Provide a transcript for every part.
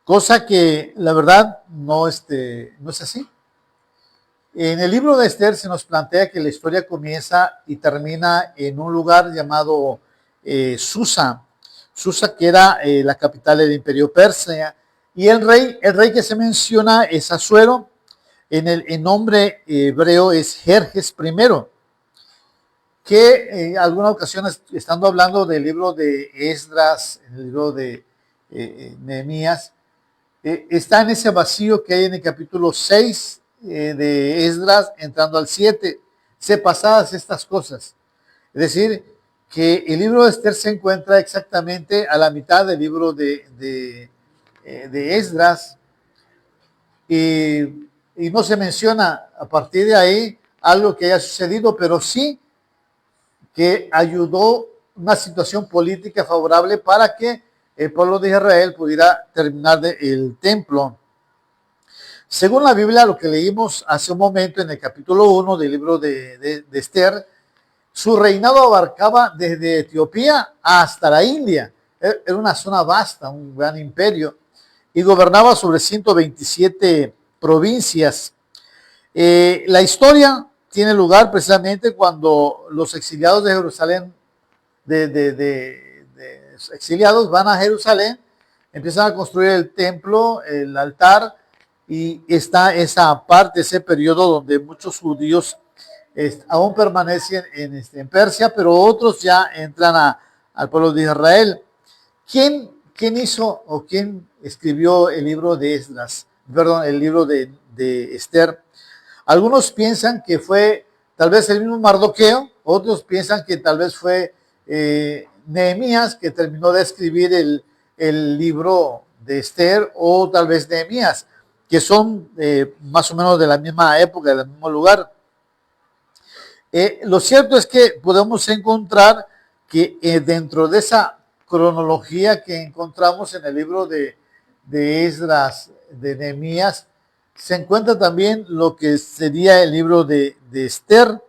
cosa que la verdad no es así. En el libro de Esther se nos plantea que la historia comienza y termina en un lugar llamado Susa. Susa, que era la capital del imperio persa. Y el rey que se menciona es Asuero. En nombre hebreo es Jerjes I, que en algunas ocasiones, estando hablando del libro de Esdras, el libro de Nehemías, está en ese vacío que hay en el capítulo 6 de Esdras, entrando al 7, pasadas estas cosas. Es decir, que el libro de Esther se encuentra exactamente a la mitad del libro de Esdras, y no se menciona a partir de ahí algo que haya sucedido, pero sí que ayudó una situación política favorable para que el pueblo de Israel pudiera terminar el templo. Según la Biblia, lo que leímos hace un momento en el capítulo 1 del libro de Esther, su reinado abarcaba desde Etiopía hasta la India. Era una zona vasta, un gran imperio, y gobernaba sobre 127 provincias. La historia tiene lugar precisamente cuando los exiliados de Jerusalén, exiliados, van a Jerusalén, empiezan a construir el templo, el altar, y está esa parte, ese periodo donde muchos judíos aún permanecen en Persia, pero otros ya entran al pueblo de Israel. ¿Quién hizo o quién escribió el libro de Esdras? Perdón, el libro de Esther. Algunos piensan que fue tal vez el mismo Mardoqueo, otros piensan que tal vez fue Nehemías, que terminó de escribir el libro de Esther, o tal vez Nehemías, que son más o menos de la misma época, del mismo lugar. Lo cierto es que podemos encontrar que dentro de esa cronología que encontramos en el libro de Esdras, de Nehemías, se encuentra también lo que sería el libro de Esther,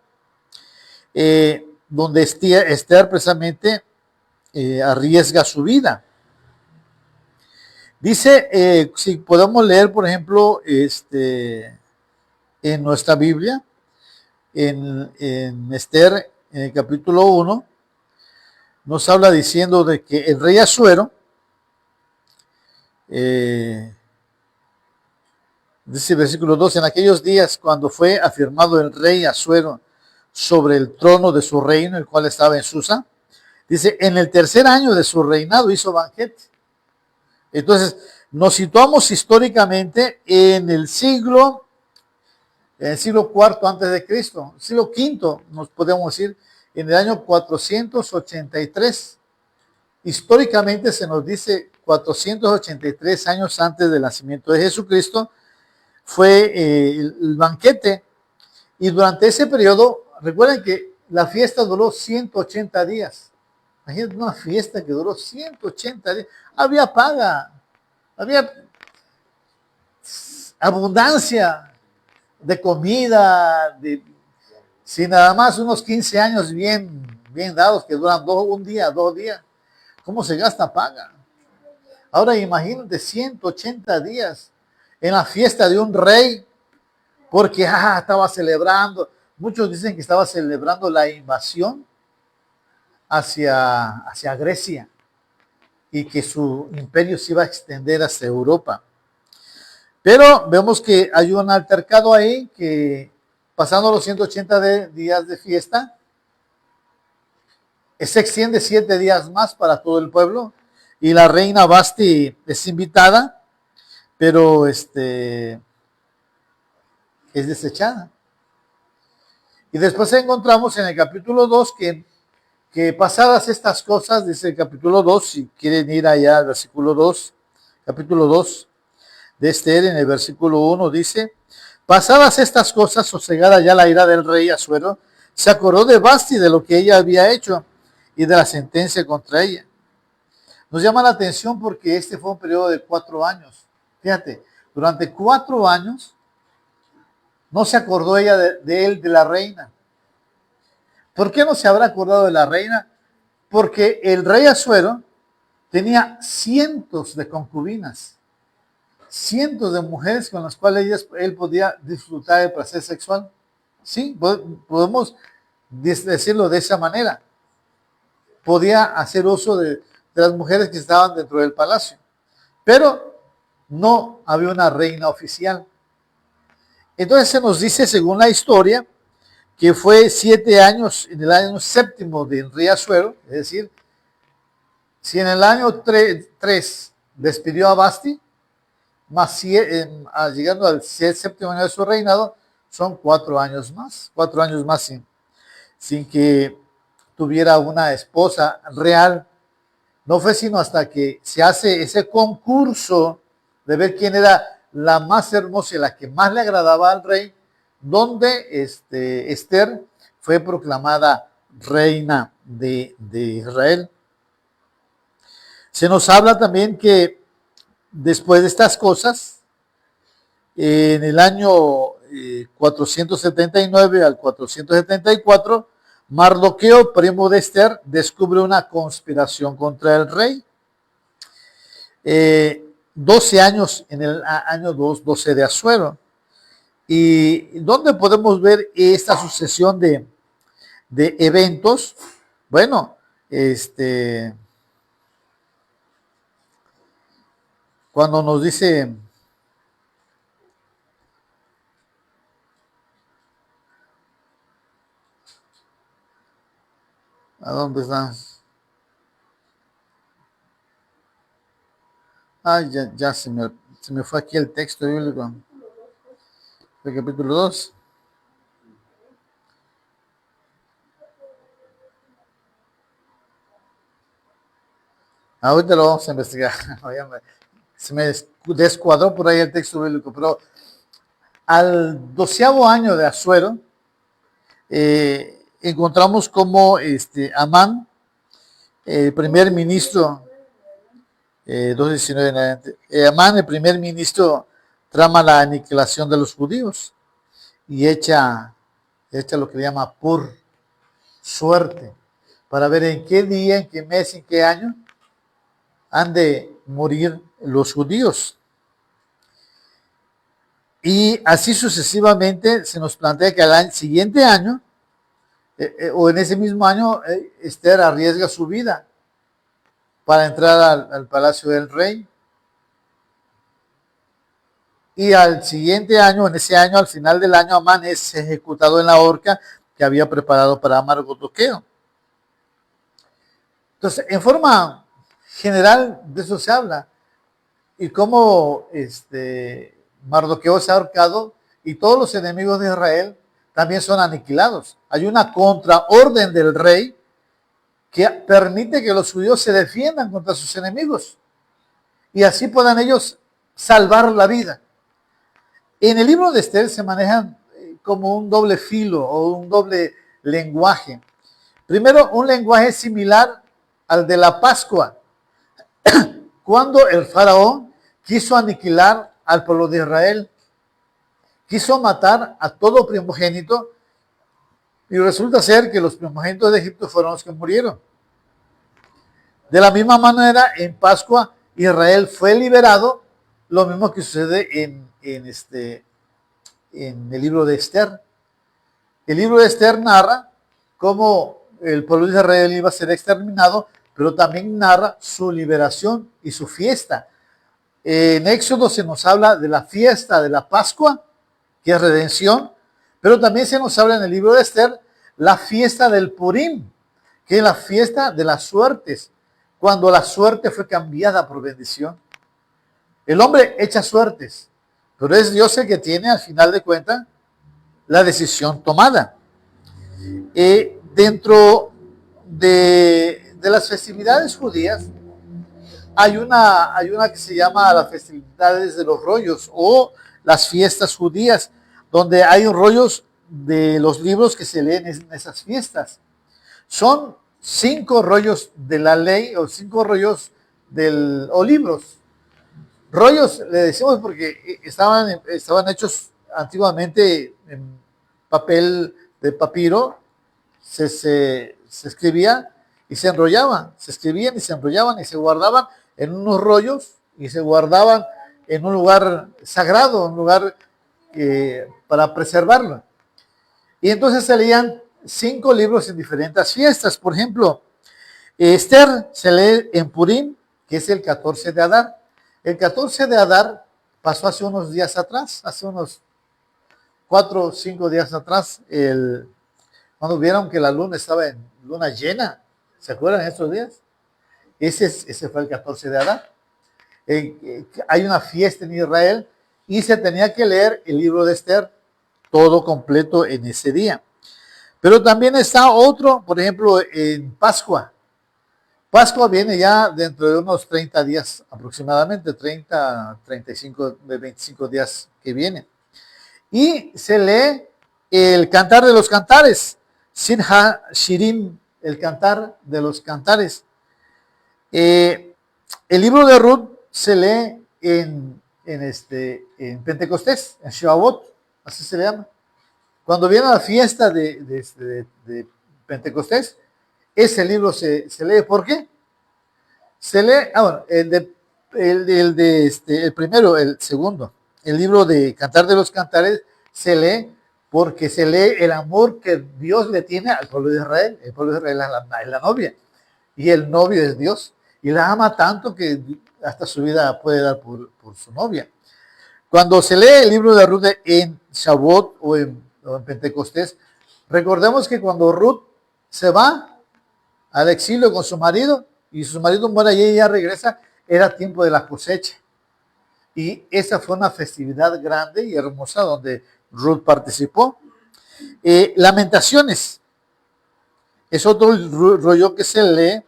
donde Esther precisamente arriesga su vida. Dice, si podemos leer, por ejemplo, en nuestra Biblia, en Esther, en el capítulo 1, nos habla diciendo de que el rey Asuero, dice el versículo 2, en aquellos días cuando fue afirmado el rey Asuero sobre el trono de su reino, el cual estaba en Susa, dice, en el tercer año de su reinado hizo banquete. Entonces, nos situamos históricamente en el siglo IV antes de Cristo, siglo V, nos podemos decir, en el año 483. Históricamente se nos dice 483 años antes del nacimiento de Jesucristo fue el banquete, y durante ese periodo, recuerden que la fiesta duró 180 días. Imagínate una fiesta que duró 180 días. Había paga, había abundancia de comida, sin nada más unos 15 años bien dados que duran un día, 2 días. ¿Cómo se gasta paga? Ahora imagínate 180 días en la fiesta de un rey, porque estaba celebrando. Muchos dicen que estaba celebrando la invasión hacia Grecia y que su imperio se iba a extender hacia Europa. Pero vemos que hay un altercado ahí que, pasando los 180 días de fiesta, se extiende 7 días más para todo el pueblo, y la reina Basti es invitada, pero es desechada. Y después encontramos en el capítulo 2 que pasadas estas cosas, dice el capítulo 2, si quieren ir allá al versículo 2, capítulo 2 de Esther, en el versículo 1 dice, pasadas estas cosas, sosegada ya la ira del rey Asuero, se acordó de Basti, de lo que ella había hecho y de la sentencia contra ella. Nos llama la atención porque este fue un periodo de 4 años. Fíjate, durante 4 años no se acordó ella de él, de la reina. ¿Por qué no se habrá acordado de la reina? Porque el rey Asuero tenía cientos de concubinas. cientos de mujeres con las cuales él podía disfrutar del placer sexual. Sí, podemos decirlo de esa manera. Podía hacer uso de las mujeres que estaban dentro del palacio. Pero no había una reina oficial. Entonces se nos dice, según la historia, que fue 7 años, en el año séptimo del rey Asuero, es decir, si en el año 3 despidió a Basti, más llegando al séptimo año de su reinado, son 4 años más sin que tuviera una esposa real. No fue sino hasta que se hace ese concurso de ver quién era la más hermosa y la que más le agradaba al rey, donde Esther fue proclamada reina de Israel. Se nos habla también que después de estas cosas, en el año 479 al 474, Mardoqueo, primo de Esther, descubre una conspiración contra el rey. 12 años en el año 12 de Asuero. ¿Y dónde podemos ver esta sucesión de eventos? Bueno, cuando nos dice ¿a dónde está? Ay, ya se me fue aquí el texto bíblico. El capítulo 2. Ahorita lo vamos a investigar. Se me descuadró por ahí el texto bíblico, pero al 12º año de Asuero, encontramos como Amán, el primer ministro, 2:19 en adelante, Amán, el primer ministro, trama la aniquilación de los judíos y echa lo que le llama por suerte, para ver en qué día, en qué mes, en qué año han de morir los judíos. Y así sucesivamente se nos plantea que al siguiente año, o en ese mismo año, Esther arriesga su vida para entrar al palacio del rey. Y al siguiente año, en ese año, al final del año, Amán es ejecutado en la horca que había preparado para Mardoqueo. Entonces, en forma general, de eso se habla. Y cómo Mardoqueo se ha ahorcado y todos los enemigos de Israel también son aniquilados. Hay una contraorden del rey que permite que los judíos se defiendan contra sus enemigos y así puedan ellos salvar la vida. En el libro de Esther se manejan como un doble filo o un doble lenguaje. Primero, un lenguaje similar al de la Pascua, cuando el faraón quiso aniquilar al pueblo de Israel, quiso matar a todo primogénito y resulta ser que los primogénitos de Egipto fueron los que murieron. De la misma manera, en Pascua, Israel fue liberado, lo mismo que sucede en el libro de Esther. El libro de Esther narra cómo el pueblo de Israel iba a ser exterminado, pero también narra su liberación y su fiesta. En Éxodo se nos habla de la fiesta de la Pascua, que es redención, pero también se nos habla en el libro de Esther la fiesta del Purim, que es la fiesta de las suertes, cuando la suerte fue cambiada por bendición. El hombre echa suertes, pero es Dios el que tiene al final de cuentas la decisión tomada. Dentro de las festividades judías hay una que se llama las festividades de los rollos o las fiestas judías, donde hay rollos de los libros que se leen en esas fiestas. Son 5 rollos de la ley o 5 rollos o libros. Rollos le decimos porque estaban hechos antiguamente en papel de papiro, se escribía y se enrollaban, se escribían y se enrollaban y se guardaban en unos rollos y se guardaban en un lugar sagrado, un lugar para preservarlo. Y entonces se leían 5 libros en diferentes fiestas. Por ejemplo, Esther se lee en Purim, que es el 14 de Adar. El 14 de Adar pasó hace unos días atrás, hace unos 4 o 5 días atrás, cuando vieron que la luna estaba en luna llena. ¿Se acuerdan de esos días? Ese fue el 14 de Adar. Hay una fiesta en Israel y se tenía que leer el libro de Esther todo completo en ese día. Pero también está otro, por ejemplo, en Pascua. Pascua viene ya dentro de unos 30 días aproximadamente, 30, 35, 25 días que viene. Y se lee el Cantar de los Cantares, Sir HaShirim, el Cantar de los Cantares. El libro de Ruth se lee en Pentecostés, en Shavuot, así se le llama. Cuando viene la fiesta de Pentecostés, ese libro se lee. ¿Por qué? Se lee, bueno, el primero, el segundo, el libro de Cantar de los Cantares se lee porque se lee el amor que Dios le tiene al pueblo de Israel. El pueblo de Israel es la novia y el novio es Dios y la ama tanto que hasta su vida puede dar por su novia. Cuando se lee el libro de Ruth en Shavuot o en Pentecostés, recordemos que cuando Ruth se va al exilio con su marido y su marido muere y ella regresa, era tiempo de la cosecha. Y esa fue una festividad grande y hermosa donde Ruth participó. Lamentaciones es otro rollo que se lee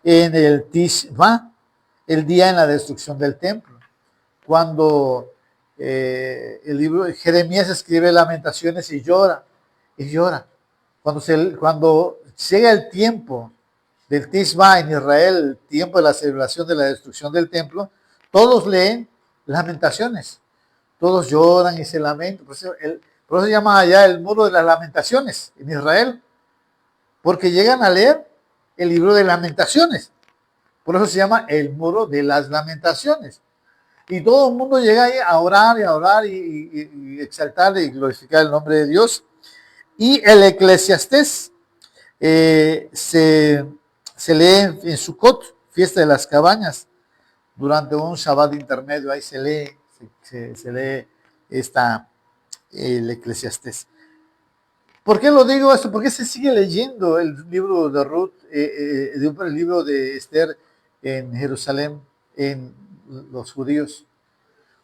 en el Tishba, el día en la destrucción del templo. Cuando el libro de Jeremías escribe Lamentaciones y llora, y llora. Cuando llega el tiempo del Tishba en Israel, el tiempo de la celebración de la destrucción del templo, todos leen Lamentaciones, todos lloran y se lamentan. Por eso se llama allá el muro de las lamentaciones en Israel, porque llegan a leer el libro de Lamentaciones. Por eso se llama el muro de las lamentaciones. Y todo el mundo llega ahí a orar y exaltar y glorificar el nombre de Dios. Y el Eclesiastés se lee en Sukkot, fiesta de las cabañas, durante un Shabbat intermedio. Ahí se lee el Eclesiastés. ¿Por qué lo digo esto? Porque se sigue leyendo el libro de Ruth, el libro de Esther en Jerusalén, en los judíos,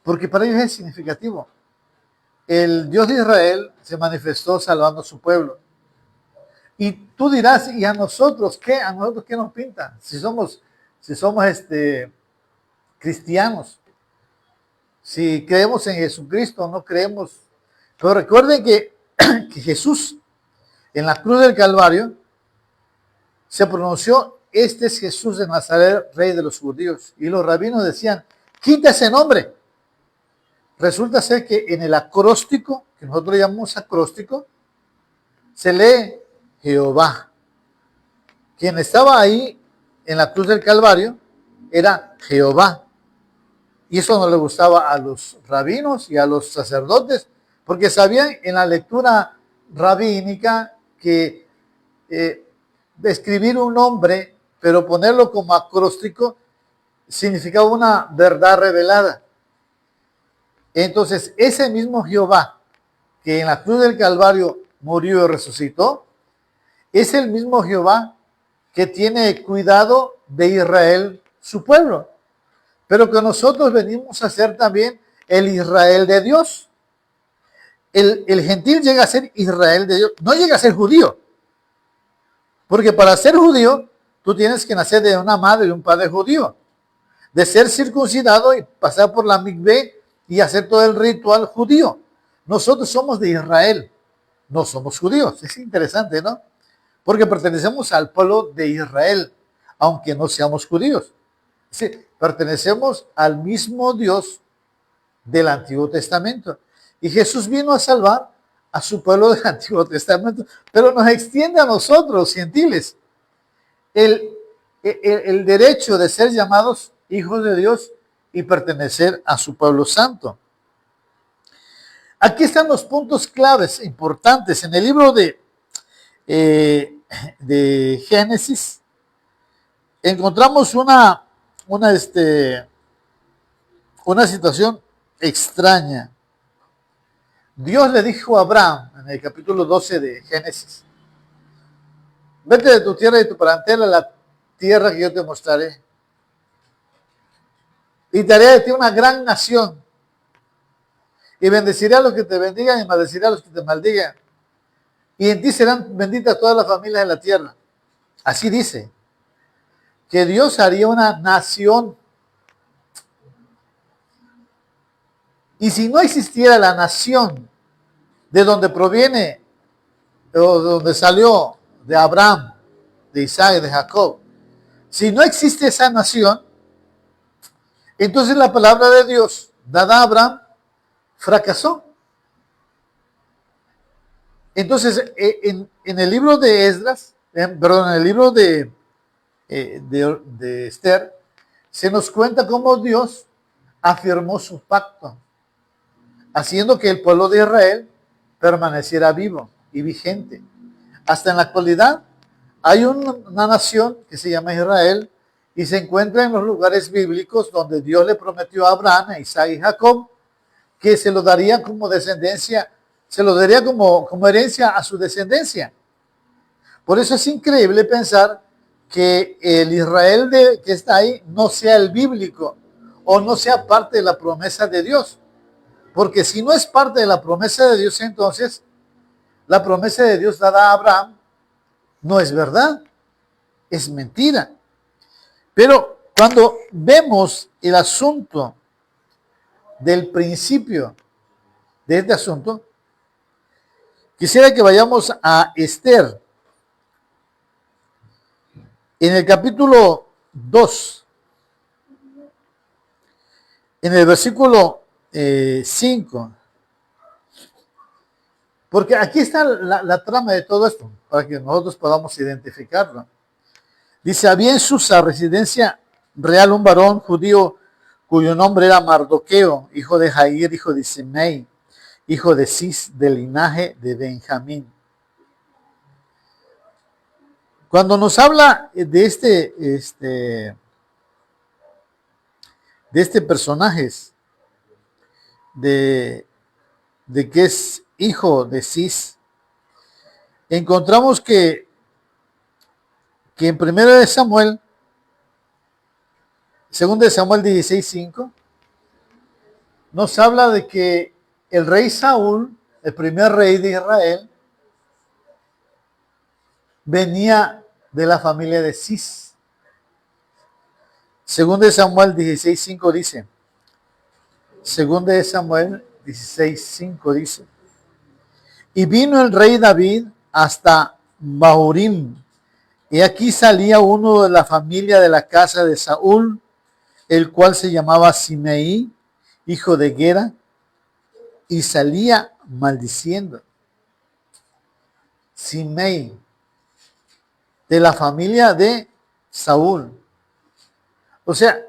porque para ellos es significativo. El Dios de Israel se manifestó salvando a su pueblo. Y tú dirás, ¿y a nosotros qué? ¿A nosotros qué nos pinta? Si somos cristianos, si creemos en Jesucristo, no creemos. Pero recuerden que Jesús en la cruz del Calvario se pronunció: este es Jesús de Nazaret, rey de los judíos. Y los rabinos decían: quita ese nombre. Resulta ser que en el acróstico, que nosotros llamamos acróstico, se lee Jehová. Quien estaba ahí en la cruz del Calvario era Jehová. Y eso no le gustaba a los rabinos y a los sacerdotes, porque sabían en la lectura rabínica que escribir un nombre, pero ponerlo como acróstico, significaba una verdad revelada. Entonces, ese mismo Jehová que en la cruz del Calvario murió y resucitó, es el mismo Jehová que tiene cuidado de Israel, su pueblo. Pero que nosotros venimos a ser también el Israel de Dios. El gentil llega a ser Israel de Dios, no llega a ser judío. Porque para ser judío, tú tienes que nacer de una madre y un padre judío. De ser circuncidado y pasar por la mikvé y hacer todo el ritual judío. Nosotros somos de Israel, no somos judíos. Es interesante, ¿no? Porque pertenecemos al pueblo de Israel, aunque no seamos judíos. Sí, pertenecemos al mismo Dios del Antiguo Testamento. Y Jesús vino a salvar a su pueblo del Antiguo Testamento, pero nos extiende a nosotros, gentiles, el derecho de ser llamados hijos de Dios y pertenecer a su pueblo santo. Aquí están los puntos claves importantes. En el libro de Génesis encontramos una situación extraña. Dios le dijo a Abraham en el capítulo 12 de Génesis: vete de tu tierra y de tu parentela a la tierra que yo te mostraré, y te haré de ti una gran nación, y bendeciré a los que te bendigan y maldeciré a los que te maldigan, y en ti serán benditas todas las familias de la tierra. Así dice, que Dios haría una nación. Y si no existiera la nación de donde proviene, o de donde salió, de Abraham, de Isaac, de Jacob, si no existe esa nación, entonces la palabra de Dios dada a Abraham fracasó. Entonces, en el libro de Esdras, perdón, en el libro de Esther, se nos cuenta cómo Dios afirmó su pacto, haciendo que el pueblo de Israel permaneciera vivo y vigente. Hasta en la actualidad hay una nación que se llama Israel y se encuentra en los lugares bíblicos donde Dios le prometió a Abraham, a Isaac y Jacob que se lo daría como descendencia, se lo daría como herencia a su descendencia. Por eso es increíble pensar que el Israel que está ahí no sea el bíblico o no sea parte de la promesa de Dios. Porque si no es parte de la promesa de Dios, entonces la promesa de Dios dada a Abraham no es verdad, es mentira. Pero cuando vemos el asunto del principio de este asunto, quisiera que vayamos a Esther. En el capítulo 2, en el versículo 5, porque aquí está la trama de todo esto, para que nosotros podamos identificarlo. Dice, había en Susa, residencia real, un varón judío cuyo nombre era Mardoqueo, hijo de Jair, hijo de Simei, hijo de Cis, del linaje de Benjamín. Cuando nos habla de este personaje, de que es hijo de Cis, encontramos que en 1 Samuel, 2 Samuel 16:5, nos habla de que el rey Saúl, el primer rey de Israel, venía de la familia de Cis. 2 Samuel 16:5 dice, 2 Samuel 16:5 dice, y vino el rey David hasta Bahurim, y aquí salía uno de la familia de la casa de Saúl, el cual se llamaba Simei, hijo de Gera, y salía maldiciendo. Simei, de la familia de Saúl. O sea,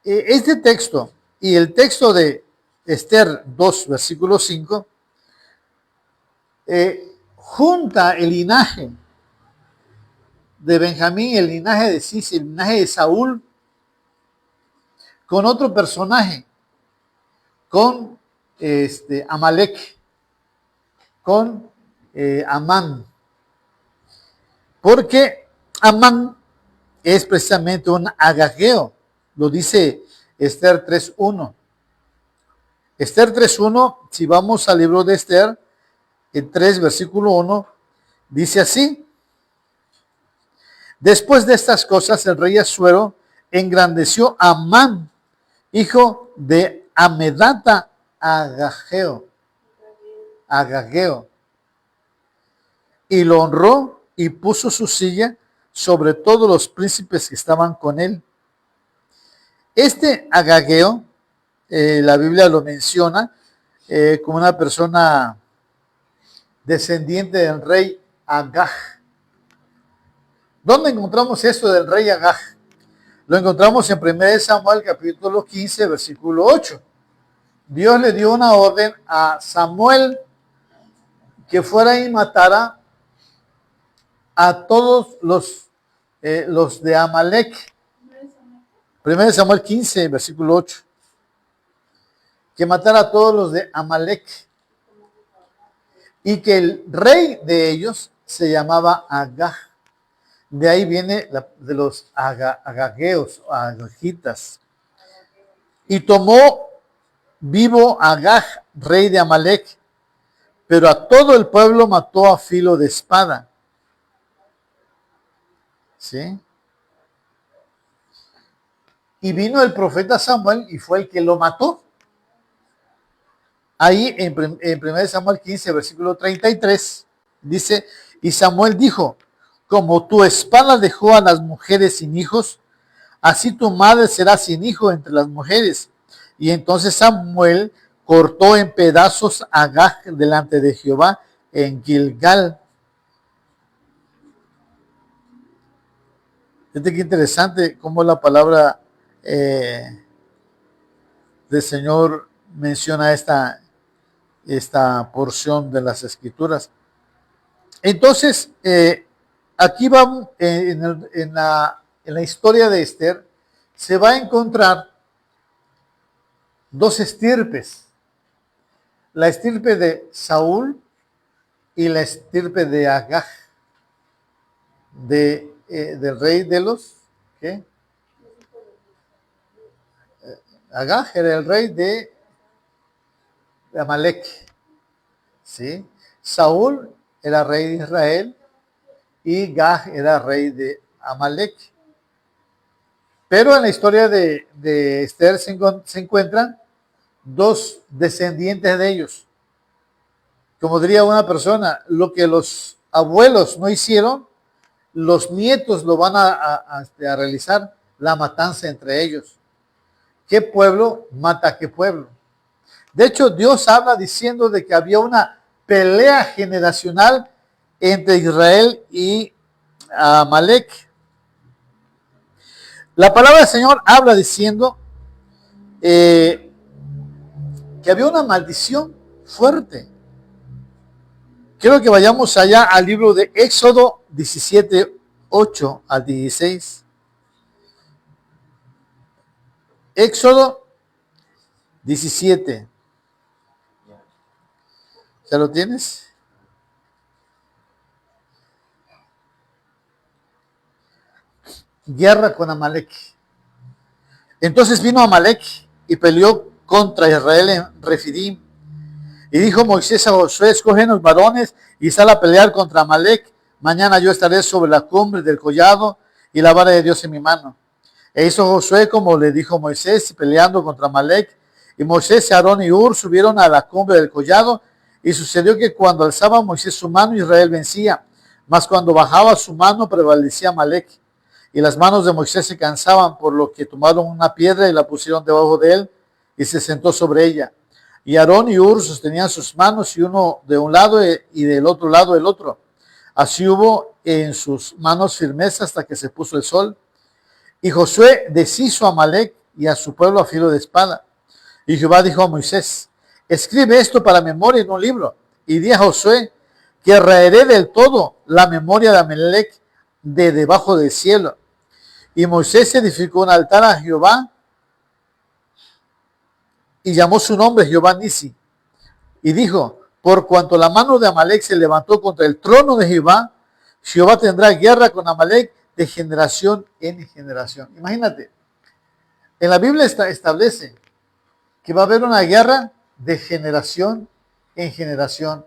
este texto y el texto de Esther 2, versículo 5, junta el linaje de Benjamín, el linaje de Cis, el linaje de Saúl, con otro personaje, con Amalek, con Amán. Porque Amán es precisamente un agageo, lo dice Esther 3.1. Esther 3.1, si vamos al libro de Esther, el 3, versículo 1, dice así: después de estas cosas, el rey Asuero engrandeció a Amán, hijo de Amedata Agageo, y lo honró y puso su silla sobre todos los príncipes que estaban con él. Este Agageo, la Biblia lo menciona como una persona descendiente del rey Agag. ¿Dónde encontramos esto del rey Agag? Lo encontramos en 1 Samuel capítulo 15, versículo 8. Dios le dio una orden a Samuel que fuera y matara a todos los de Amalek. 1 Samuel 15, versículo 8. Que matara a todos los de Amalek. Y que el rey de ellos se llamaba Agag. De ahí viene de los agageos o agagitas. Y tomó vivo Agag, rey de Amalek, pero a todo el pueblo mató a filo de espada. ¿Sí? Y vino el profeta Samuel y fue el que lo mató. Ahí en 1 Samuel 15, versículo 33, dice, y Samuel dijo, como tu espada dejó a las mujeres sin hijos, así tu madre será sin hijo entre las mujeres. Y entonces Samuel cortó en pedazos a Agag delante de Jehová en Gilgal. Fíjate qué interesante cómo la palabra del Señor menciona esta porción de las Escrituras. Entonces, aquí vamos en la historia de Esther, se va a encontrar dos estirpes, la estirpe de Saúl y la estirpe de Agag, del rey de los, ¿qué? Agag era el rey de Amalek, ¿sí? Saúl era rey de Israel y Gag era rey de Amalek. Pero en la historia de Esther se encuentran dos descendientes de ellos. Como diría una persona, lo que los abuelos no hicieron, los nietos lo van a realizar, la matanza entre ellos. ¿Qué pueblo mata a qué pueblo? De hecho, Dios habla diciendo de que había una pelea generacional entre Israel y Amalek. La palabra del Señor habla diciendo que había una maldición fuerte. Quiero que vayamos allá al libro de Éxodo 17, 8 al 16. Éxodo 17. ¿Ya lo tienes? Guerra con Amalek. Entonces vino Amalek y peleó contra Israel en Refidim. Y dijo Moisés a Josué, escógenos varones y sal a pelear contra Amalek. Mañana yo estaré sobre la cumbre del collado y la vara de Dios en mi mano. E hizo Josué como le dijo Moisés, peleando contra Amalek. Y Moisés, Aarón y Hur subieron a la cumbre del collado. Y sucedió que cuando alzaba Moisés su mano, Israel vencía. Mas cuando bajaba su mano, prevalecía Amalek. Y las manos de Moisés se cansaban, por lo que tomaron una piedra y la pusieron debajo de él, y se sentó sobre ella. Y Aarón y Hur sostenían sus manos, y uno de un lado y del otro lado el otro. Así hubo en sus manos firmeza hasta que se puso el sol. Y Josué deshizo a Amalek y a su pueblo a filo de espada. Y Jehová dijo a Moisés, escribe esto para memoria en un libro. Y di a Josué que raeré del todo la memoria de Amalek de debajo del cielo. Y Moisés edificó un altar a Jehová y llamó su nombre Jehová Nisi. Y dijo, por cuanto la mano de Amalek se levantó contra el trono de Jehová, Jehová tendrá guerra con Amalek de generación en generación. Imagínate, en la Biblia establece que va a haber una guerra de generación en generación.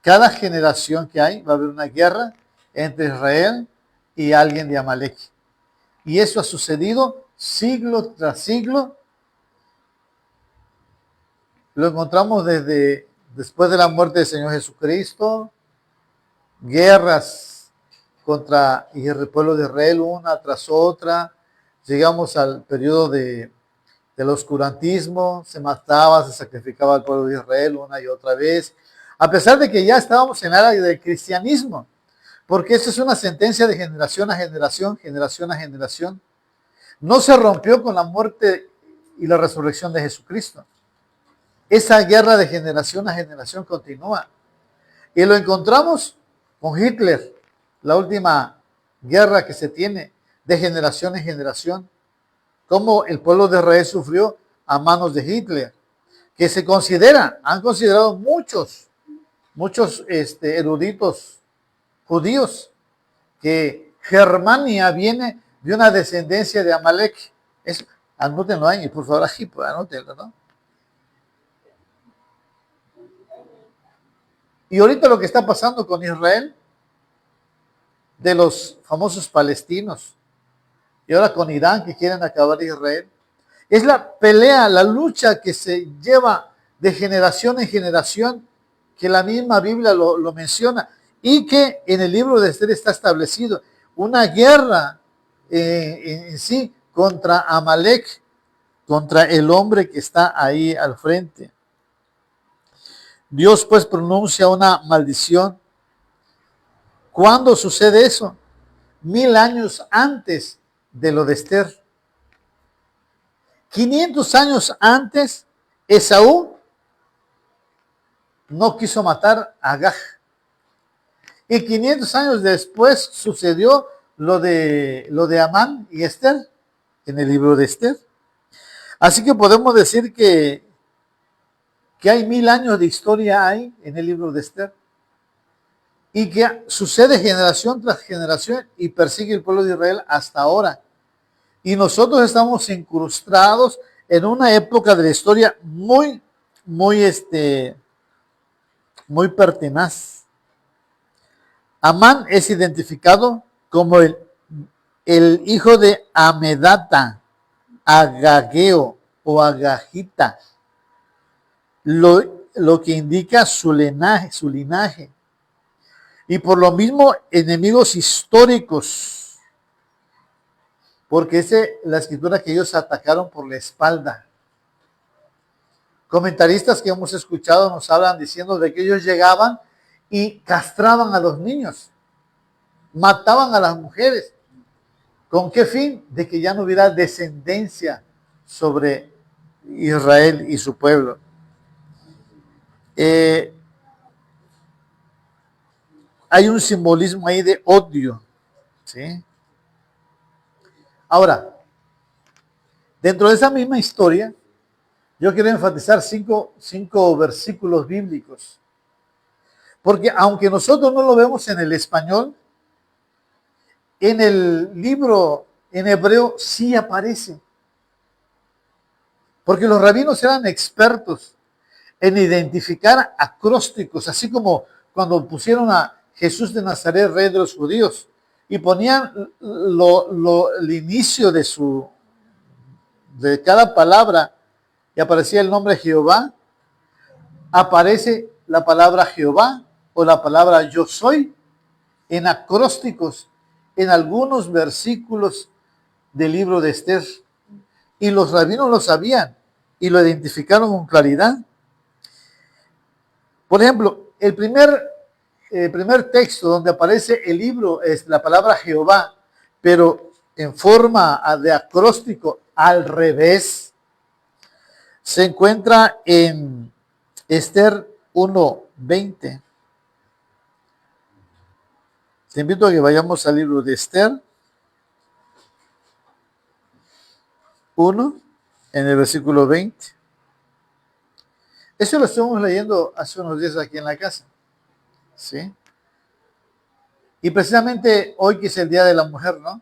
Cada generación que hay va a haber una guerra entre Israel y alguien de Amalek. Y eso ha sucedido siglo tras siglo. Lo encontramos desde después de la muerte del Señor Jesucristo, guerras contra el pueblo de Israel una tras otra. Llegamos al periodo del oscurantismo, se mataba, se sacrificaba al pueblo de Israel una y otra vez, a pesar de que ya estábamos en la era del cristianismo, porque eso es una sentencia de generación a generación, generación a generación. no se rompió con la muerte y la resurrección de Jesucristo. Esa guerra de generación a generación continúa. Y lo encontramos con Hitler, la última guerra que se tiene de generación en generación. Cómo el pueblo de Israel sufrió a manos de Hitler, que han considerado muchos eruditos judíos, que Germania viene de una descendencia de Amalek. Anótenlo ahí, por favor, aquí, pues, anótenlo, ¿no? Y ahorita lo que está pasando con Israel, de los famosos palestinos, y ahora con Irán, que quieren acabar Israel, es la pelea, la lucha que se lleva de generación en generación, que la misma Biblia lo menciona, y que en el libro de Esther está establecido una guerra en sí contra Amalek, contra el hombre que está ahí al frente. Dios pues pronuncia una maldición. ¿Cuándo sucede eso? 1000 años antes de lo de Esther. 500 años antes, Esaú no quiso matar a Agag. Y 500 años después sucedió lo de Amán y Esther en el libro de Esther. Así que podemos decir que hay 1000 años de historia ahí en el libro de Esther, y que sucede generación tras generación y persigue el pueblo de Israel hasta ahora. Y nosotros estamos incrustados en una época de la historia muy pertinaz. Amán es identificado como el hijo de Amedata, Agageo o Agagita, lo que indica su linaje. Y por lo mismo, enemigos históricos, porque es la escritura que ellos atacaron por la espalda. Comentaristas que hemos escuchado nos hablan diciendo de que ellos llegaban y castraban a los niños, mataban a las mujeres. ¿Con qué fin? De que ya no hubiera descendencia sobre Israel y su pueblo. Hay un simbolismo ahí de odio, ¿sí? Ahora, dentro de esa misma historia, yo quiero enfatizar cinco versículos bíblicos. Porque aunque nosotros no lo vemos en el español, en el libro en hebreo sí aparece. Porque los rabinos eran expertos en identificar acrósticos, así como cuando pusieron a Jesús de Nazaret, rey de los judíos, y ponían el inicio de cada palabra, y aparecía el nombre Jehová, aparece la palabra Jehová o la palabra yo soy en acrósticos en algunos versículos del libro de Esther. Y los rabinos lo sabían y lo identificaron con claridad. Por ejemplo, el primer texto donde aparece el libro es la palabra Jehová, pero en forma de acróstico al revés, se encuentra en Esther 1:20. Te invito a que vayamos al libro de Esther 1, en el versículo 20. Eso lo estuvimos leyendo hace unos días aquí en la casa, ¿sí? Y precisamente hoy, que es el Día de la Mujer, ¿no?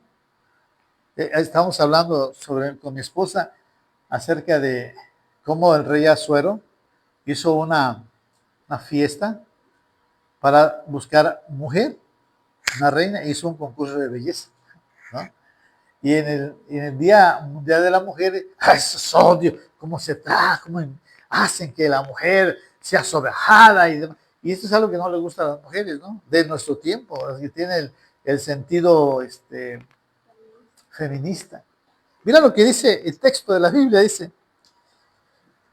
Estamos hablando con mi esposa acerca de cómo el rey Asuero hizo una fiesta para buscar mujer, una reina, hizo un concurso de belleza, ¿no? Y en el Día Mundial de la Mujer, esos odios, cómo hacen que la mujer sea sobajada y demás. Y esto es algo que no le gusta a las mujeres, ¿no? De nuestro tiempo, que tiene el sentido feminista. Mira lo que dice el texto de la Biblia, dice: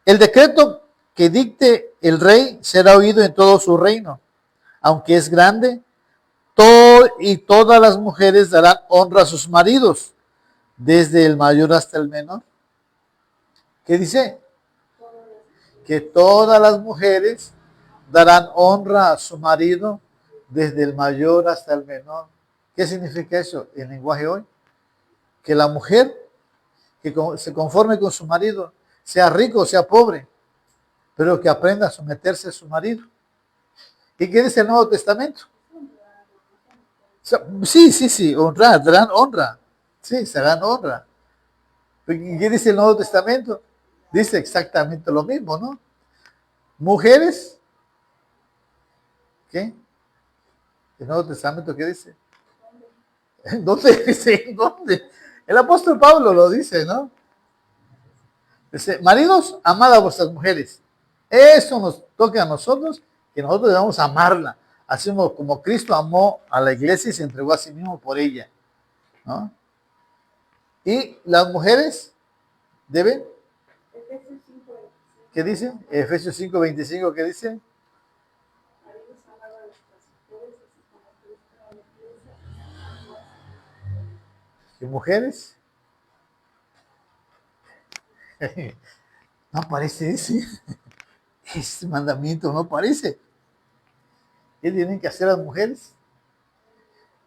el decreto que dicte el rey será oído en todo su reino, aunque es grande, y todas las mujeres darán honra a sus maridos, desde el mayor hasta el menor. ¿Qué dice? Que todas las mujeres darán honra a su marido desde el mayor hasta el menor. ¿Qué significa eso en lenguaje hoy? Que la mujer que se conforme con su marido, sea rico o sea pobre, pero que aprenda a someterse a su marido. ¿Y qué dice el Nuevo Testamento? Sí, honrar, darán honra. Sí, se dan honra. ¿Y qué dice el Nuevo Testamento? Dice exactamente lo mismo, ¿no? Mujeres, ¿qué? ¿El Nuevo Testamento qué dice? ¿En dónde dice? ¿En dónde? El apóstol Pablo lo dice, ¿no? Dice, maridos, amad a vuestras mujeres. Eso nos toca a nosotros, que nosotros debemos amarla. Así como Cristo amó a la iglesia y se entregó a sí mismo por ella, ¿no? Y las mujeres deben, ¿qué dice? Efesios 5:25, ¿qué dice? ¿Qué mujeres? No aparece ese mandamiento, no aparece. ¿Qué tienen que hacer las mujeres?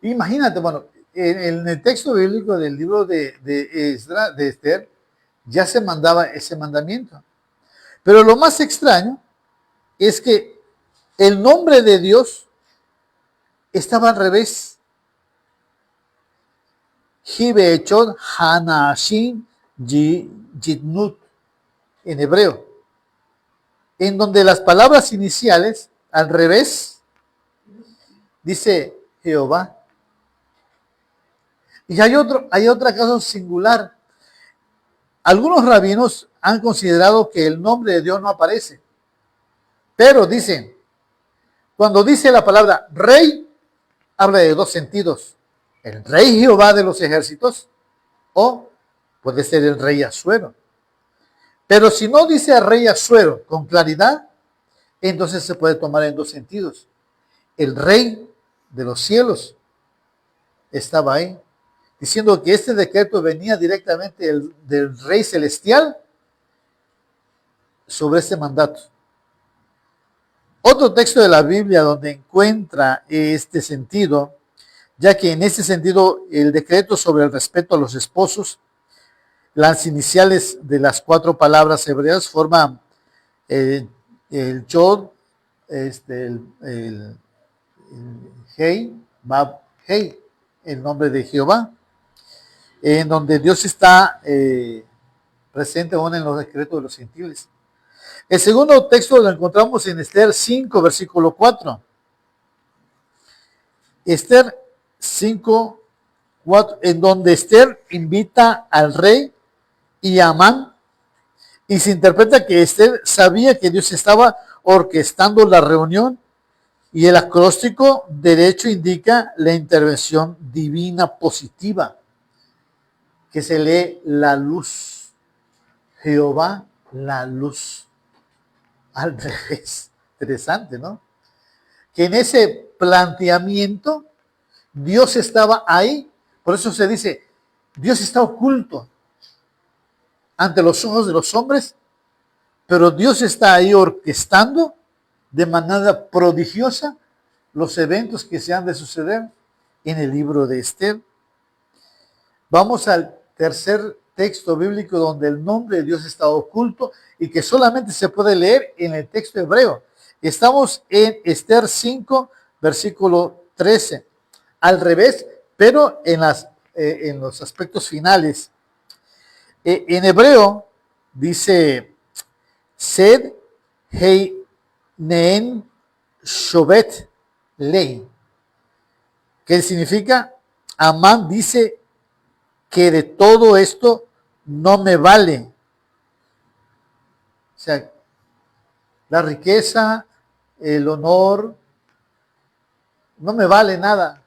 Imagínate, bueno, en el texto bíblico del libro de Esther, ya se mandaba ese mandamiento. Pero lo más extraño es que el nombre de Dios estaba al revés. Hibechon Hanashim Jitnut en hebreo, en donde las palabras iniciales al revés dice Jehová. Y hay otro caso singular. Algunos rabinos han considerado que el nombre de Dios no aparece, pero dicen, cuando dice la palabra rey, habla de dos sentidos. El rey Jehová de los ejércitos o puede ser el rey Asuero. Pero si no dice al rey Asuero con claridad, entonces se puede tomar en dos sentidos. El rey de los cielos estaba ahí, diciendo que este decreto venía directamente del rey celestial sobre este mandato. Otro texto de la Biblia donde encuentra este sentido, ya que en este sentido el decreto sobre el respeto a los esposos, las iniciales de las 4 palabras hebreas forman el Yod, el Hei, Bab, Hei, el nombre de Jehová, en donde Dios está presente aún en los decretos de los gentiles. El segundo texto lo encontramos en Esther 5, versículo 4. Esther 5, 4, en donde Esther invita al rey y a Amán, y se interpreta que Esther sabía que Dios estaba orquestando la reunión, y el acróstico derecho indica la intervención divina positiva, que se lee la luz. Jehová, la luz. Al revés. Interesante, ¿no? Que en ese planteamiento Dios estaba ahí. Por eso se dice, Dios está oculto ante los ojos de los hombres, pero Dios está ahí orquestando de manera prodigiosa los eventos que se han de suceder en el libro de Esther. Vamos al tercer texto bíblico donde el nombre de Dios está oculto y que solamente se puede leer en el texto hebreo. Estamos en Esther 5, versículo 13. Al revés, pero en los aspectos finales. En hebreo dice Sed Hei Neen Shobet Lei, que significa Amán dice que de todo esto no me vale. O sea, la riqueza, el honor, no me vale nada.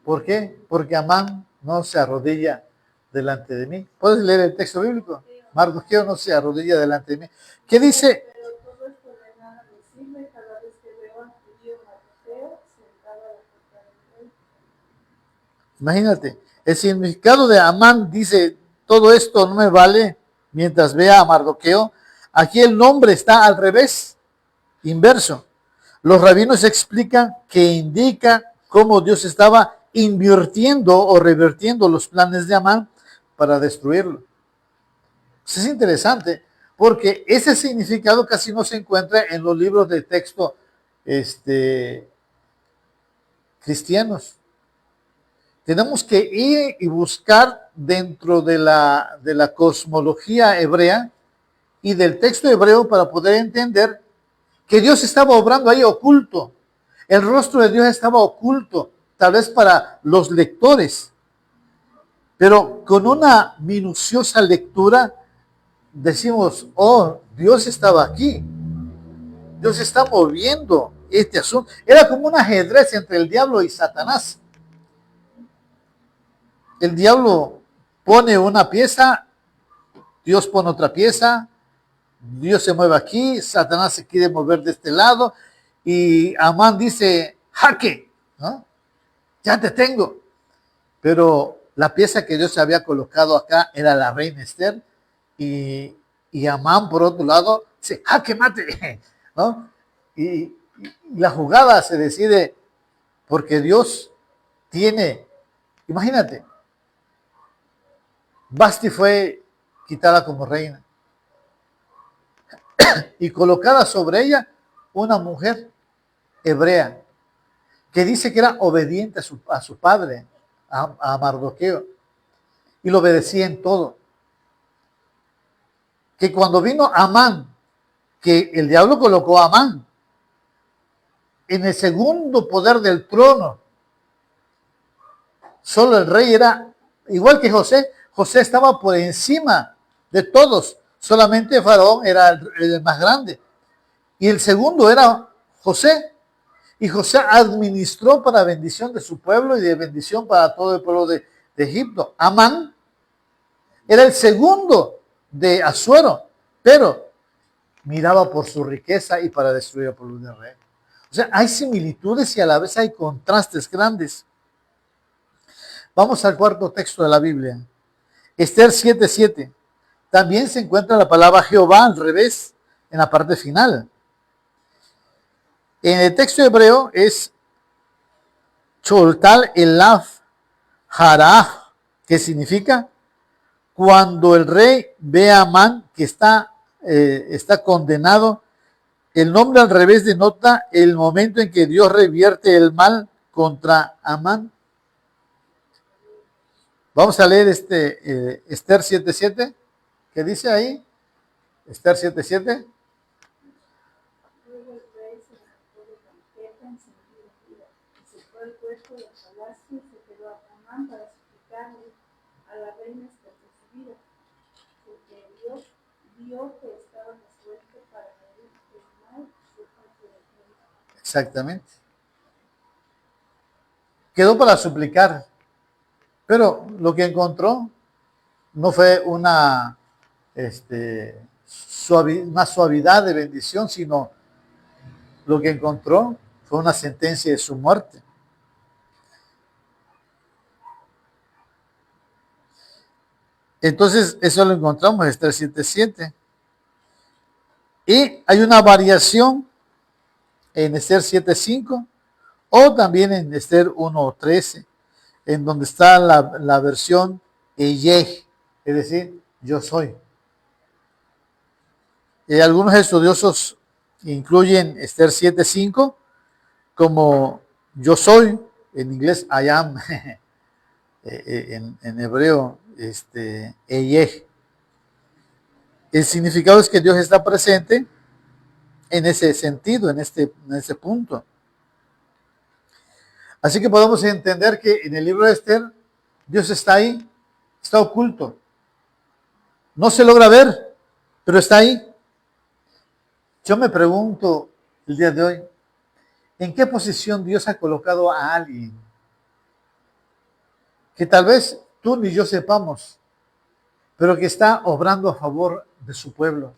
¿Por qué? Porque Amán no se arrodilla delante de mí. ¿Puedes leer el texto bíblico? Mardoqueo no se arrodilla delante de mí. ¿Qué dice? Imagínate, El significado de Amán dice, todo esto no me vale mientras vea a Mardoqueo. Aquí el nombre está al revés, inverso. Los rabinos explican que indica cómo Dios estaba invirtiendo o revirtiendo los planes de Amán para destruirlo. Eso es interesante, porque ese significado casi no se encuentra en los libros de texto cristianos. Tenemos que ir y buscar dentro de la cosmología hebrea y del texto hebreo para poder entender que Dios estaba obrando ahí oculto. El rostro de Dios estaba oculto, tal vez para los lectores, pero con una minuciosa lectura decimos, oh, Dios estaba aquí. Dios está moviendo este asunto. Era como un ajedrez entre el diablo y Satanás. El diablo pone una pieza, Dios pone otra pieza, Dios se mueve aquí, Satanás se quiere mover de este lado y Amán dice, jaque, ¿no? Ya te tengo. Pero la pieza que Dios había colocado acá era la reina Esther y Amán por otro lado dice, jaque mate, ¿no? Y la jugada se decide porque Dios tiene, imagínate, Basti fue quitada como reina y colocada sobre ella una mujer hebrea que dice que era obediente a su padre, a Mardoqueo, y lo obedecía en todo. Que cuando vino Amán, que el diablo colocó a Amán en el segundo poder del trono, solo el rey era igual que José. José estaba por encima de todos. Solamente Faraón era el más grande. Y el segundo era José. Y José administró para bendición de su pueblo y de bendición para todo el pueblo de Egipto. Amán era el segundo de Asuero, pero miraba por su riqueza y para destruir al pueblo de Israel. O sea, hay similitudes y a la vez hay contrastes grandes. Vamos al cuarto texto de la Biblia. Esther 7:7. También se encuentra la palabra Jehová al revés en la parte final. En el texto hebreo es Choltal Elaf Haraj, que significa cuando el rey ve a Amán que está condenado. El nombre al revés denota el momento en que Dios revierte el mal contra Amán. Vamos a leer Esther 7:7. ¿Qué dice ahí? Esther 7:7. Luego el rey se levantó de banqueta encendido ira, y se fue al puerto del palacio y se quedó a Amán para suplicarle a la reina Esther por su vida, porque Dios vio que estaba resuelto para morir el mal de parte del rey. Exactamente. Quedó para suplicar, pero lo que encontró no fue una suavidad de bendición, sino lo que encontró fue una sentencia de su muerte. Entonces, eso lo encontramos en Esther 7:7. Y hay una variación en Esther 7:5 o también en Esther 1:13, en donde está la versión Eyeh, es decir, yo soy. Algunos estudiosos incluyen Esther 7:5 como yo soy, en inglés I am, en hebreo, Eyeh. El significado es que Dios está presente en ese sentido, en ese punto. Así que podemos entender que en el libro de Esther, Dios está ahí, está oculto. No se logra ver, pero está ahí. Yo me pregunto el día de hoy, ¿en qué posición Dios ha colocado a alguien que tal vez tú ni yo sepamos, pero que está obrando a favor de su pueblo,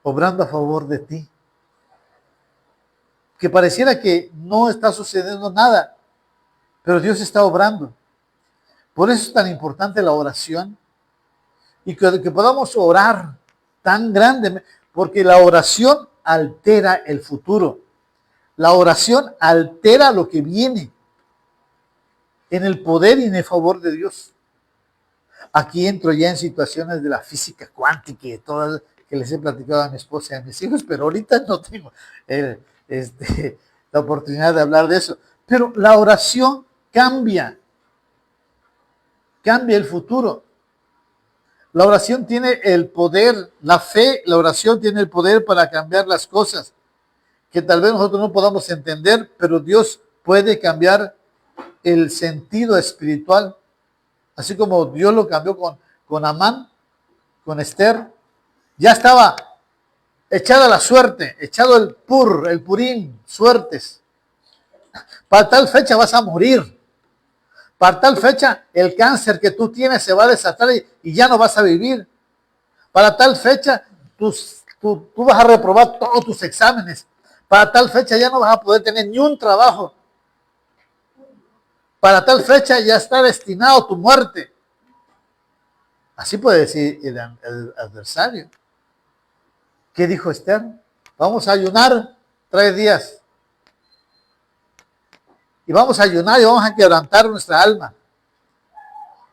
obrando a favor de ti? Que pareciera que no está sucediendo nada, pero Dios está obrando. Por eso es tan importante la oración y que podamos orar tan grande, porque la oración altera el futuro. La oración altera lo que viene en el poder y en el favor de Dios. Aquí entro ya en situaciones de la física cuántica y de todas que les he platicado a mi esposa y a mis hijos, pero ahorita no tengo la oportunidad de hablar de eso. Pero la oración cambia el futuro. La oración tiene el poder, la fe, la oración tiene el poder para cambiar las cosas que tal vez nosotros no podamos entender, pero Dios puede cambiar el sentido espiritual, así como Dios lo cambió con Amán, con Esther. Ya estaba echada la suerte, echado el purín, suertes. Para tal fecha vas a morir. Para tal fecha el cáncer que tú tienes se va a desatar y ya no vas a vivir. Para tal fecha tú vas a reprobar todos tus exámenes. Para tal fecha ya no vas a poder tener ni un trabajo. Para tal fecha ya está destinado tu muerte. Así puede decir el adversario. ¿Qué dijo Esther? Vamos a ayunar 3 días. Y vamos a ayunar y vamos a quebrantar nuestra alma.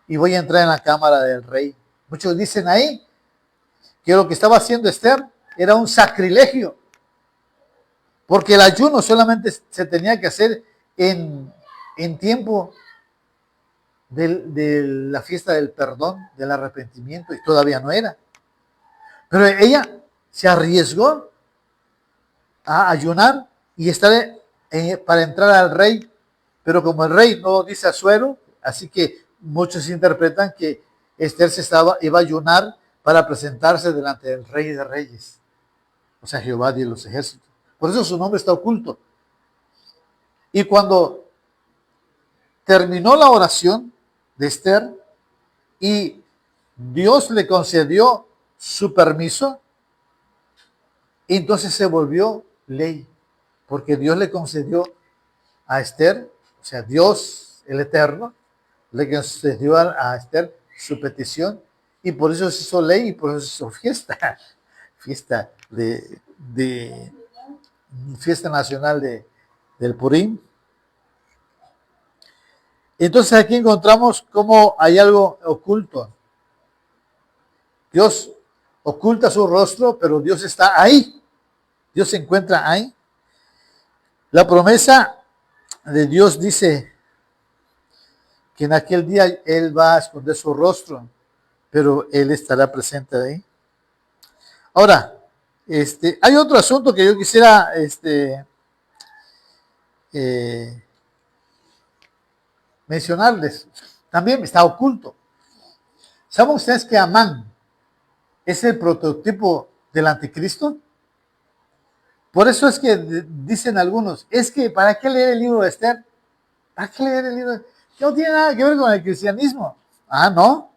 Y voy a entrar en la cámara del rey. Muchos dicen ahí que lo que estaba haciendo Esther era un sacrilegio. Porque el ayuno solamente se tenía que hacer en tiempo de la fiesta del perdón, del arrepentimiento, y todavía no era. Pero ella se arriesgó a ayunar y estar para entrar al rey. Pero como el rey no dice Asuero, así que muchos interpretan que Esther iba a ayunar para presentarse delante del rey de reyes, o sea, Jehová de los ejércitos. Por eso su nombre está oculto. Y cuando terminó la oración de Esther y Dios le concedió su permiso, entonces se volvió ley, porque Dios le concedió a Esther, o sea, Dios el Eterno, le concedió a Esther su petición y por eso se hizo ley y por eso se hizo fiesta, fiesta fiesta nacional del Purim. Entonces aquí encontramos cómo hay algo oculto. Dios oculta su rostro, pero Dios está ahí. Dios se encuentra ahí. La promesa de Dios dice que en aquel día Él va a esconder su rostro, pero Él estará presente ahí. Ahora, hay otro asunto que yo quisiera mencionarles. También está oculto. ¿Saben ustedes que Amán es el prototipo del anticristo? Por eso es que dicen algunos, es que ¿para qué leer el libro de Esther? ¿Para qué leer el libro? Que no tiene nada que ver con el cristianismo. Ah, ¿no?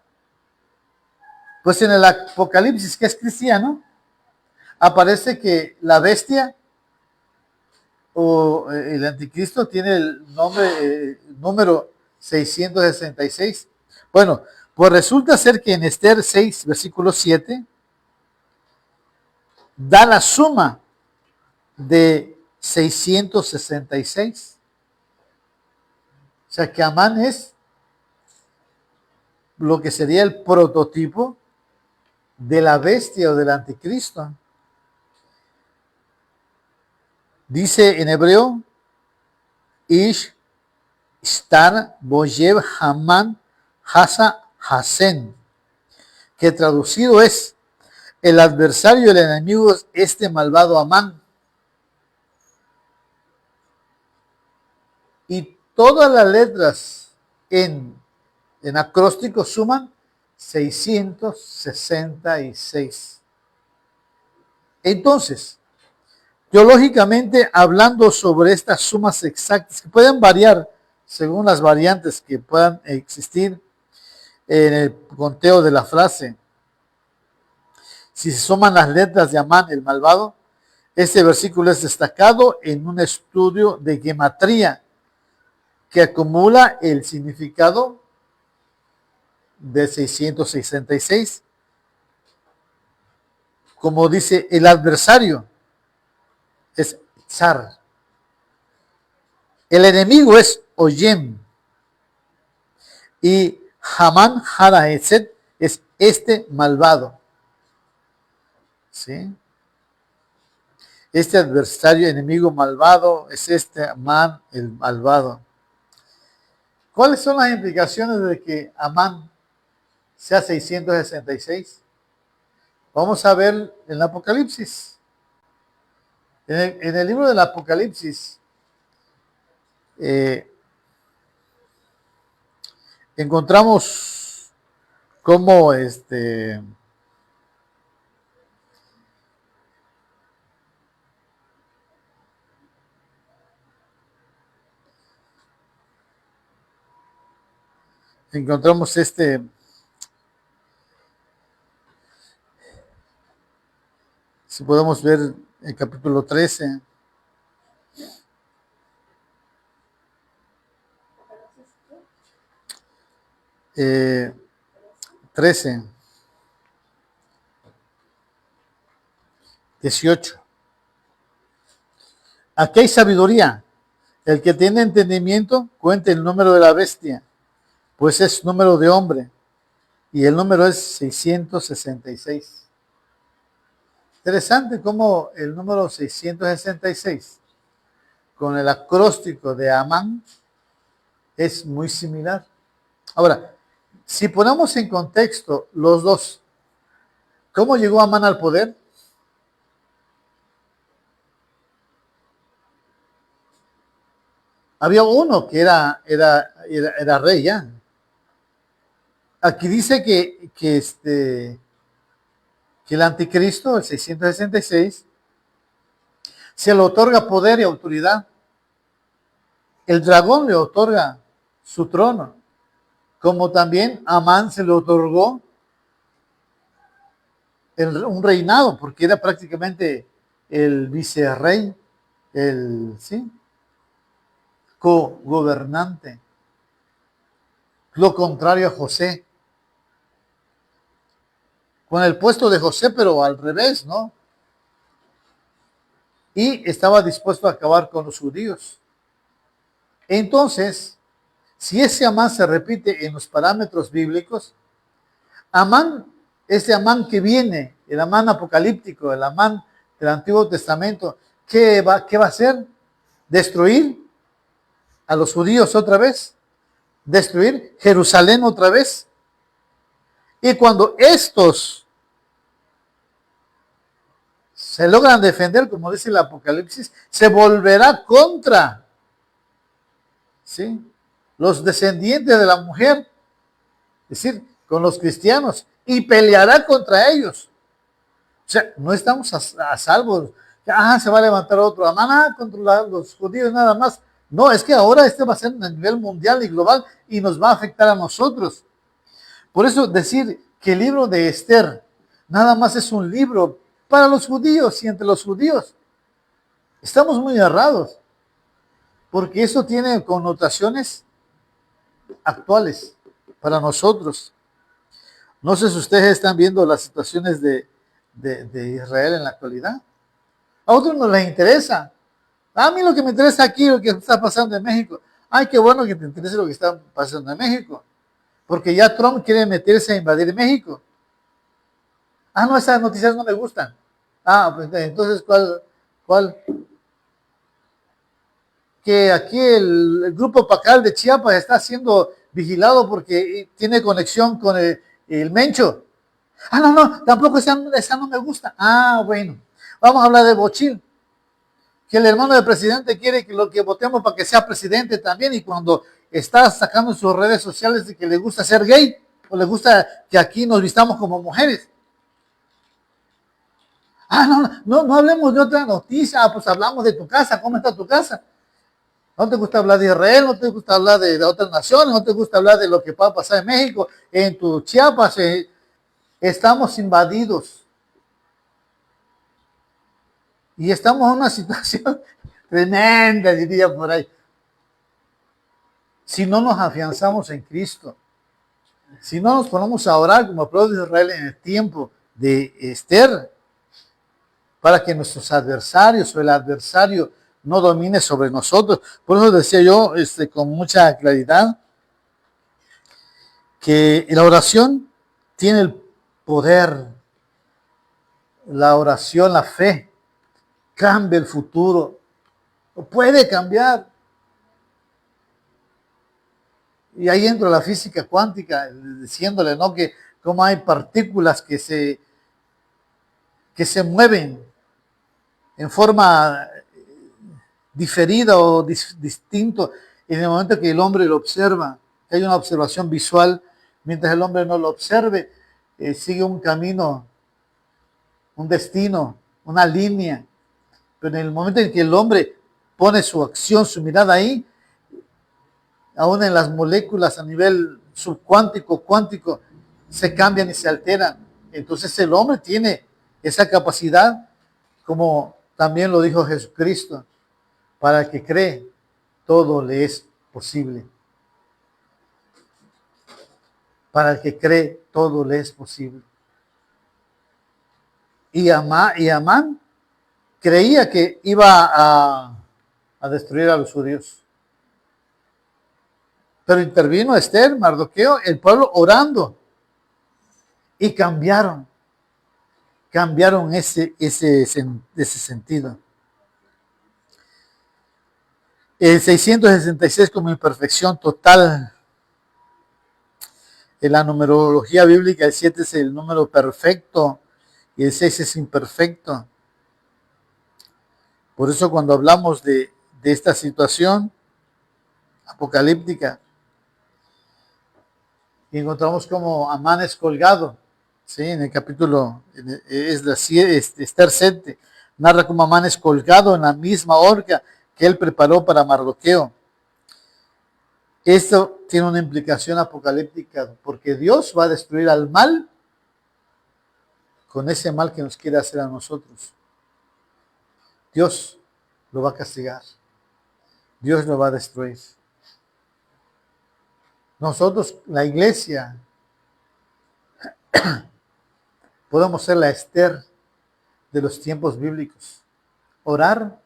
Pues en el Apocalipsis, que es cristiano, aparece que la bestia o el anticristo tiene el nombre, número 666. Bueno, pues resulta ser que en Esther 6, versículo 7, da la suma de 666. O sea que Amán es lo que sería el prototipo de la bestia o del anticristo. Dice en hebreo, Ish Star Boyev Haman Hasa Hasen, que traducido es el adversario, el enemigo es este malvado Amán. Y todas las letras en acróstico suman 666. Entonces, teológicamente hablando sobre estas sumas exactas, que pueden variar según las variantes que puedan existir en el conteo de la frase, si se suman las letras de Amán, el malvado, este versículo es destacado en un estudio de gematría que acumula el significado de 666. Como dice el adversario, es Tsar. El enemigo es Oyem. Y Haman Hadaetzet es este malvado. ¿Sí? Este adversario, enemigo malvado, es este Amán el malvado. ¿Cuáles son las implicaciones de que Amán sea 666? Vamos a ver en el Apocalipsis. En el libro del Apocalipsis encontramos cómo encontramos si podemos ver el capítulo 13. 13, 18. Aquí hay sabiduría. El que tiene entendimiento, cuente el número de la bestia, pues es número de hombre, y el número es 666. Interesante cómo el número 666 con el acróstico de Amán es muy similar. Ahora, si ponemos en contexto los dos, ¿cómo llegó Amán al poder? Había uno que era rey ya. Aquí dice que el anticristo, el 666, se le otorga poder y autoridad. El dragón le otorga su trono, como también Amán se le otorgó un reinado, porque era prácticamente el vicerrey, ¿sí? Co-gobernante. Lo contrario a José. Con el puesto de José, pero al revés, ¿no? Y estaba dispuesto a acabar con los judíos. Entonces, si ese Amán se repite en los parámetros bíblicos, Amán, ese Amán que viene, el Amán apocalíptico, el Amán del Antiguo Testamento, ¿qué va a hacer? ¿Destruir a los judíos otra vez? ¿Destruir Jerusalén otra vez? Y cuando estos se logran defender, como dice el Apocalipsis, se volverá contra, ¿sí?, los descendientes de la mujer, es decir, con los cristianos, y peleará contra ellos. O sea, no estamos a salvo. Se va a levantar otro Amán contra los judíos nada más. No, es que ahora va a ser a nivel mundial y global y nos va a afectar a nosotros. Por eso decir que el libro de Esther nada más es un libro para los judíos y entre los judíos, estamos muy errados, porque eso tiene connotaciones actuales para nosotros. No sé si ustedes están viendo las situaciones de Israel en la actualidad. A otros no les interesa. A mí lo que me interesa aquí, lo que está pasando en México. Ay, qué bueno que te interese lo que está pasando en México. Porque ya Trump quiere meterse a invadir México. No, esas noticias no me gustan. Pues entonces, ¿cuál? Que aquí el grupo Pacal de Chiapas está siendo vigilado porque tiene conexión con el Mencho. No, tampoco esa no me gusta. Bueno, vamos a hablar de Bochil, que el hermano del presidente quiere que votemos para que sea presidente también, y cuando está sacando en sus redes sociales de que le gusta ser gay, o le gusta que aquí nos vistamos como mujeres. No hablemos de otra noticia, pues hablamos de tu casa, ¿cómo está tu casa? ¿No te gusta hablar de Israel? ¿No te gusta hablar de otras naciones? ¿No te gusta hablar de lo que va a pasar en México? En tu Chiapas estamos invadidos. Y estamos en una situación tremenda, diría por ahí. Si no nos afianzamos en Cristo. Si no nos ponemos a orar como el pueblo de Israel en el tiempo de Esther, para que nuestros adversarios o el adversario no domine sobre nosotros. Por eso decía yo con mucha claridad que la oración tiene el poder, la oración, la fe, cambia el futuro, puede cambiar. Y ahí entra la física cuántica, diciéndole, ¿no? Que como hay partículas que se mueven en forma diferida o distinto en el momento que el hombre lo observa. Hay una observación visual, mientras el hombre no lo observe, sigue un camino, un destino, una línea. Pero en el momento en que el hombre pone su acción, su mirada ahí, aún en las moléculas a nivel subcuántico, cuántico, se cambian y se alteran. Entonces el hombre tiene esa capacidad, como también lo dijo Jesucristo, para el que cree, todo le es posible. Para el que cree, todo le es posible. Y Amán creía que iba a destruir a los judíos. Pero intervino Esther, Mardoqueo, el pueblo orando. Y cambiaron ese sentido. El 666 como imperfección total. En la numerología bíblica el 7 es el número perfecto y el 6 es imperfecto. Por eso cuando hablamos de esta situación apocalíptica, y encontramos como Amán es colgado, ¿sí? En el capítulo, Esther 7, narra como Amán es colgado en la misma horca que él preparó para Mardoqueo. Esto tiene una implicación apocalíptica, porque Dios va a destruir al mal con ese mal que nos quiere hacer a nosotros. Dios lo va a castigar. Dios lo va a destruir. Nosotros, la iglesia, podemos ser la Esther de los tiempos bíblicos. Orar,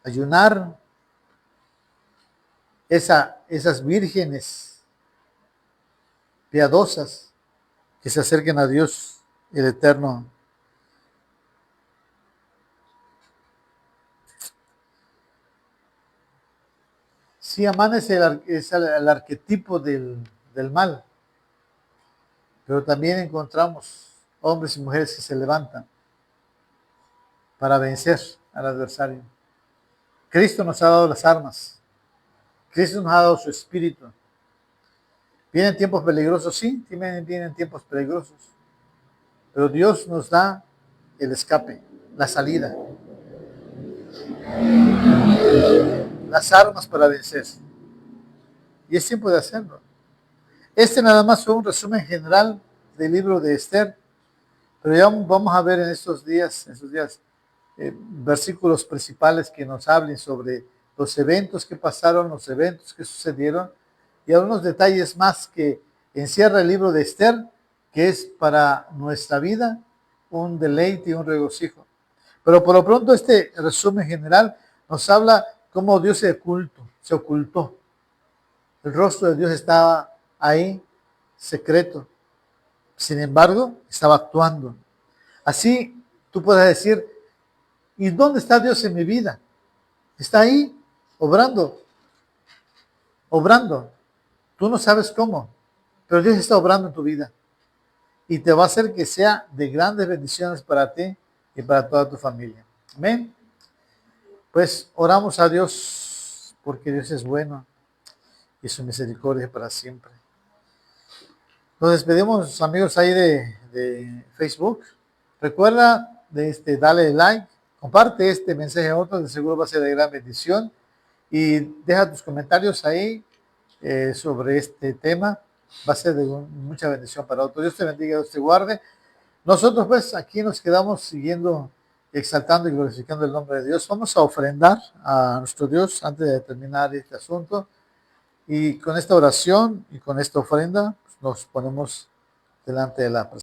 ayunar, esas vírgenes piadosas que se acerquen a Dios, el Eterno. Sí, Amán es el arquetipo del mal, pero también encontramos hombres y mujeres que se levantan para vencer al adversario. Cristo nos ha dado las armas. Cristo nos ha dado su espíritu. ¿Vienen tiempos peligrosos? Sí, vienen tiempos peligrosos. Pero Dios nos da el escape, la salida, las armas para vencer. Y es tiempo de hacerlo. Este nada más fue un resumen general del libro de Esther, pero ya vamos a ver en estos días, versículos principales que nos hablen sobre los eventos que pasaron, los eventos que sucedieron y algunos detalles más que encierra el libro de Esther, que es para nuestra vida un deleite y un regocijo. Pero por lo pronto este resumen general nos habla cómo Dios se ocultó. El rostro de Dios estaba ahí, secreto. Sin embargo, estaba actuando. Así tú puedes decir, ¿y dónde está Dios en mi vida? Está ahí, obrando. Tú no sabes cómo, pero Dios está obrando en tu vida. Y te va a hacer que sea de grandes bendiciones para ti y para toda tu familia. Amén. Pues oramos a Dios porque Dios es bueno y su misericordia para siempre. Nos despedimos, amigos ahí de Facebook. Recuerda darle like, comparte este mensaje a otros, de seguro va a ser de gran bendición. Y deja tus comentarios ahí sobre este tema. Va a ser de mucha bendición para otros. Dios te bendiga, Dios te guarde. Nosotros pues aquí nos quedamos siguiendo, exaltando y glorificando el nombre de Dios. Vamos a ofrendar a nuestro Dios antes de terminar este asunto. Y con esta oración y con esta ofrenda nos ponemos delante de la presencia.